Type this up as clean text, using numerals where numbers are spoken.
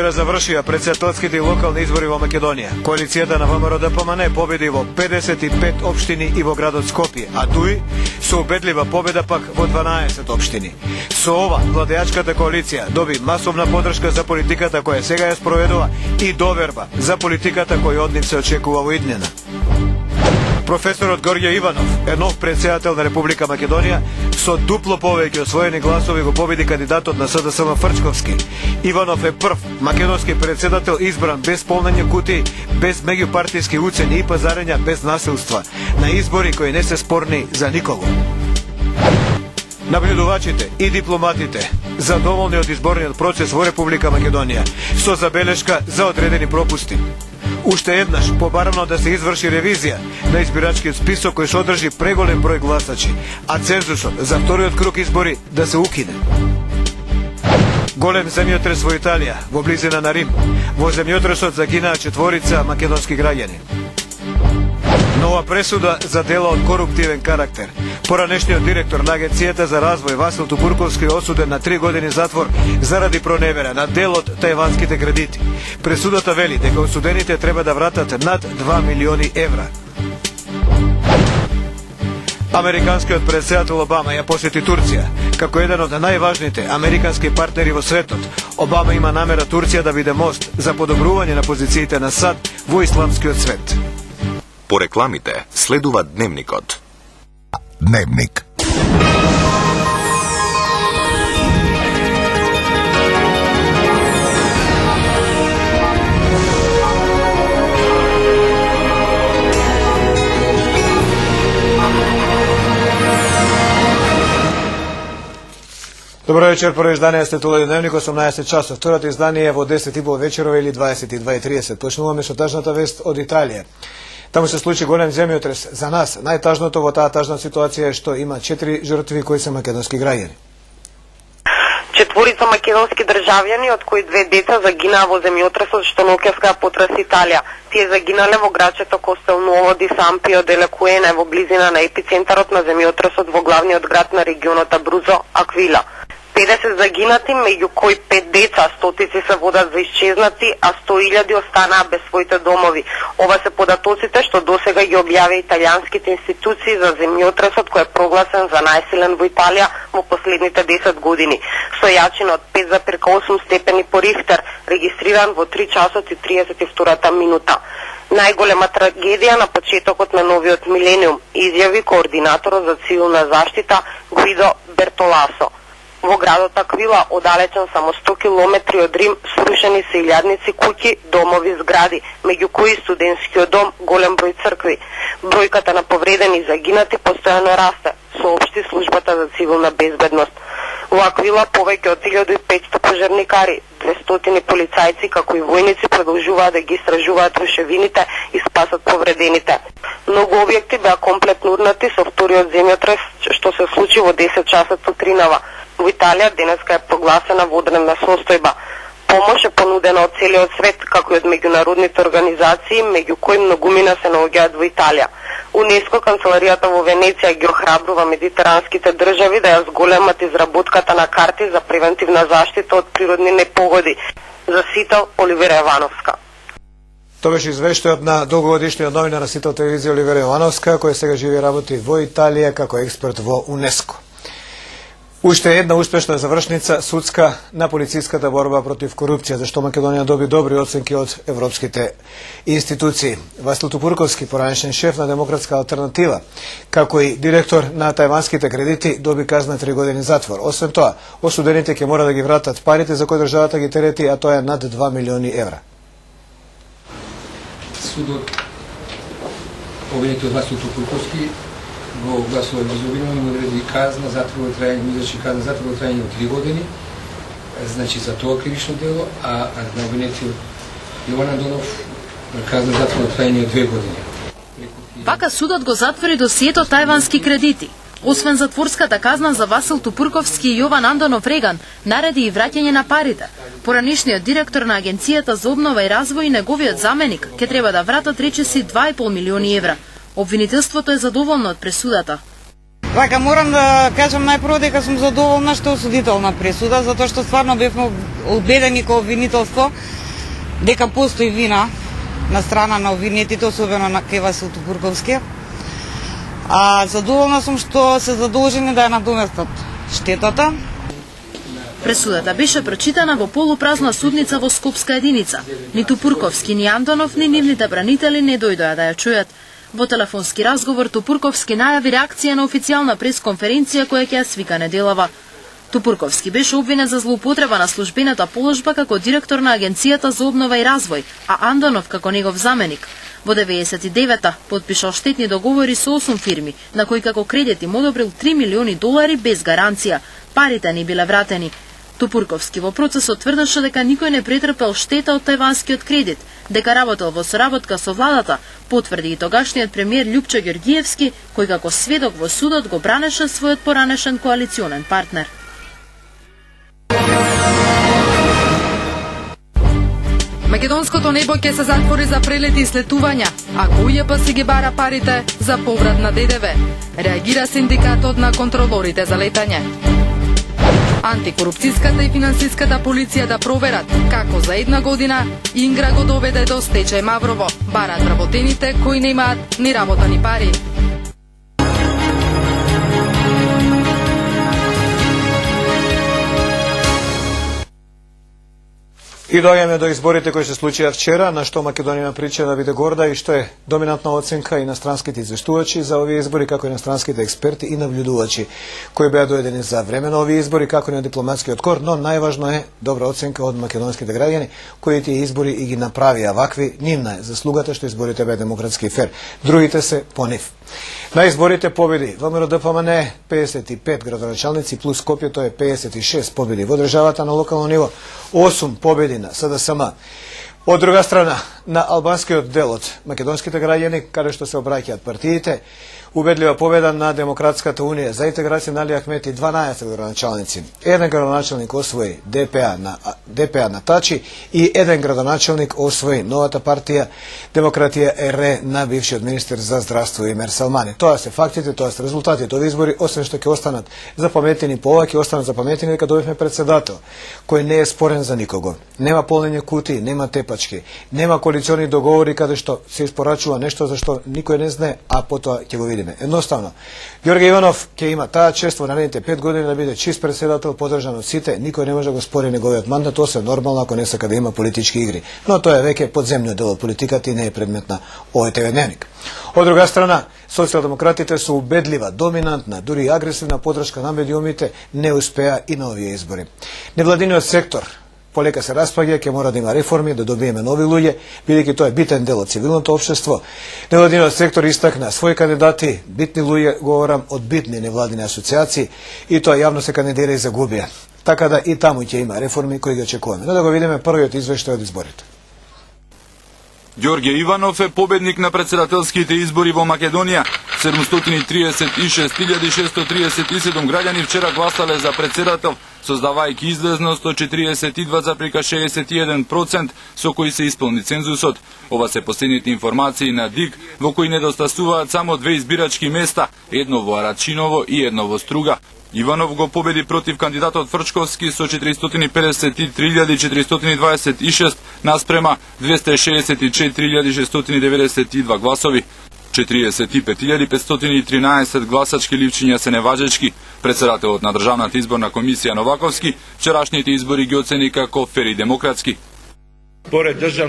Вчера завршија претседателските и локални избори во Македонија. Коалицијата на ВМРО-ДПМН победи во 55 општини и во градот Скопје, а ДУИ со убедлива победа пак во 12 општини. Со ова, владеачката коалиција доби масовна поддршка за политиката која сега ја спроведува и доверба за политиката која од нив се очекува во иднина. Професорот Горѓе Иванов е нов претседател на Република Македонија, со дупло повеќе освоени гласови го победи кандидатот на СДСМ Фрчковски. Иванов е прв македонски претседател избран без полнење кутии, без меѓупартиски уцени и пазарења, без насилства, на избори кои не се спорни за никого. Набљудувачите и дипломатите задоволни од изборниот процес во Република Македонија, со забелешка за одредени пропусти. Уште еднаш побарано да се изврши ревизија на избирачкиот список кој содржи преголем број гласачи, а цензусот за вториот круг избори да се укине. Голем земјотрес во Италија, во близина на Рим. Во земјотресот загинаа 4 македонски граѓани. Нова пресуда за дела од коруптивен карактер. Поранешниот директор на Агенцијата за развој Васил Тупурковски е осуден на 3 години затвор заради проневера на дел од тајванските кредити. Пресудата вели дека осудените треба да вратат над 2 милиони евра. Американскиот претседател Обама ја посети Турција. Како еден од најважните американски партнери во светот, Обама има намера Турција да биде мост за подобрување на позициите на САД во исламскиот свет. По рекламите следува Дневникот. Дневник. Добро вечер, прво издание сте Туледи Дневник, 18 часов. Второто издание е во 10:30 вечерова или 22:30. Почнуваме со тажната вест од Италија. Таму се случи голем земјотрес. За нас најтажното во таа тажна ситуација е што има 4 жртви кои се македонски граѓани. 4 македонски државјани, од кои 2 деца загинаа во земјотресот што ноќеска потрес Италија. Тие загинале во градчето Костелнуово ди Сампио де Лекуена во близина на епицентарот на земјотресот во главниот град на регионот Абрузо, Аквила. 50 загинати, меѓу кои 5 деца, стотици се водат за исчезнати, а 100.000 останаа без своите домови. Ова се податоците што досега ги објави италијанските институции за земјотресот кој е прогласен за најсилен во Италија во последните 10 години. Со јачина од 5,8 степени по Рихтер, регистриран во 3 часот и 32 минута. Најголема трагедија на почетокот на новиот милениум, изјави координаторот за цивилна заштита Гуидо Бертоласо. Во градот Аквила, оддалечен само 100 километри од Рим, срушени се илјадници куќи, домови, згради, меѓу кои студентскиот дом, голем број цркви. Бројката на повредени и загинати постојано расте, соопшти службата за цивилна безбедност. Во Аквила повеќе од 1500 пожарникари, 200 полицајци како и војници продолжуваат да ги истражуваат рушевините и спасат повредените. Многу објекти беа комплетно урнати со вториот земјотрес што се случи во 10 часот сутринава. Во Италија денеска е прогласена водредна состојба. Помош е понудена од целиот свет, како и од меѓународните организации, меѓу кои многумина се наоѓаат во Италија. УНЕСКО, канцеларијата во Венеција ги охрабрува медитеранските држави да ја зголемат изработката на карти за превентивна заштита од природни непогоди. За Сител, Оливера Јовановска. Тоа беше извештајот на долгогодишниот новинар на Сител телевизија Оливера Јовановска, кој сега живи и работи во Италија како експерт во УНЕСКО. Уште една успешна завршница судска на полициската борба против корупција, зашто Македонија доби добри оценки од европските институции. Васил Тупурковски, поранешен шеф на Демократска алтернатива, како и директор на тајванските кредити, доби казна 3 години затвор. Освен тоа, осудените ќе мора да ги вратат парите за кои државата ги терети, а тоа е над 2 милиони евра. Судот обвинети од Васил Тупурковски во гласува без обвинување му одреди казна затвор во трајање од 3 години, значи за тоа кривично дело, а на обвинетиот Јован Андонов казна затвор во трајање од 2 години. Вака судот го затвори досието тајвански кредити. Освен затворската казна за Васил Тупурковски и Јован Андонов Реган, нареди и враќање на парите. Поранишниот директор на Агенцијата за обнова и развој и неговиот заменик ќе треба да вратат речиси 2,5 милиони евра. Обвинителството е задоволно од пресудата. Вака, морам да кажам најпрво дека сум задоволна што е осудителна пресуда, затоа што стварно бевме убедени како обвинителство дека постои вина на страна на обвинетите, особено на Васил Тупурковски. А задоволна сум што се задолжени да ја надоместат штетата. Пресудата беше прочитана во полупразна судница во Скопска единица. Ни Тупурковски, ни Андонов, ни нивните бранители не дојдоа да ја чујат. Во телефонски разговор Тупурковски најави реакција на официјална пресконференција која ќе ја свика неделава. Тупурковски беше обвинет за злоупотреба на службената положба како директор на Агенцијата за обнова и развој, а Андонов како негов заменик. Во 99-та потпишал штетни договори со 8 фирми, на кои како кредит им одобрил $3 милиони без гаранција. Парите не биле вратени. Тупурковски во процесот тврдеше дека никој не претрпел штета од тајванскиот кредит, дека работел во соработка со владата, потврди и тогашниот премиер Љупчо Ѓорѓиевски, кој како сведок во судот го бранеше својот поранешен коалиционен партнер. Македонското небо ќе се затвори за прелети и слетувања, ако УЈП си ги бара парите за поврат на ДДВ. Реагира синдикатот на контролорите за летање. Антикорупцијската и финансиската полиција да проверат како за една година Ингра го доведе до стечај Маврово. Барат вработените кои немаат ни работа ни пари. И доаѓаме до изборите кои се случија вчера, на што Македонија прича да биде горда и што е доминантна оценка иностранските извештувачи за овие избори, како и иностранските експерти и нављудувачи, кои беа доедени за време на овие избори, како и на дипломатскиот кор, но најважно е добра оценка од македонските граѓани, кои тие избори и ги направија вакви. Нивна е заслугата што изборите беа демократски и фер. Другите се по нив. На изборите победи ВМРО ДПМН 55 градоначалници плюс Скопје, тоа е 56 победи во државата на локално ниво, 8 победи на СДСМ. Од друга страна, на албанскиот дел од македонските граѓани, каде што се обраќаат партиите, убедлива победа на Демократската унија за интеграција на Али Ахмети 12 градоначалници. Еден градоначалник освои ДПА на Тачи и еден градоначалник освои новата партија Демократија ЕР на бившиот министер за здравство Имер Салмани. Тоа се фактите, тоа се резултатите од избори, освен што ќе останат запаметени повеќе, останат запаметени дека добивме председател кој не е спорен за никого. Нема полнење кутии, нема тепачки, нема коалициони договори каде што се испорачува нешто за што никој не знае, а потоа ќе го видиме. Едноставно, Ѓорѓе Иванов ќе има таа чест во наредните 5 години да биде чист председател, подржан од сите, никој не може да го спори неговиот мандат, тоа се нормално ако не сака да има политички игри. Но тоа е веќе подземниот дел од политиката и не е предмет на овој ТВ дневник. Од друга страна, социјалдемократите со убедлива, доминантна, дури агресивна подршка на медиумите не успеа и на овие избори. Невладиниот сектор полека се распаѓа, ќе мора да има реформи, да добиеме нови луѓе, бидејќи тоа е битен дел од цивилното општество. Невладиниот сектор истакна своји кандидати, битни луѓе, говорам од битни невладини асоциации, и тоа јавно се кандидира и загубија. Така да и таму ќе има реформи кои ги очекуваме. Но да го видиме првиот извештај од изборите. Ѓорѓе Иванов е победник на председателските избори во Македонија. 736.637 граѓани вчера гласале за председател, создавајќи излезност од 42,61%, со кои се исполни цензусот. Ова се последните информации на ДИК, во кои недостасуваат само 2 избирачки места, едно во Арачиново и едно во Струга. Иванов го победи против кандидатот Фрчковски со 453.426 наспрема 264.692 гласови. 45.513 гласачки ливчиња се неважечки. Председателот на Државната изборна комисија Новаковски вчерашните избори ги оцени како фер и демократски.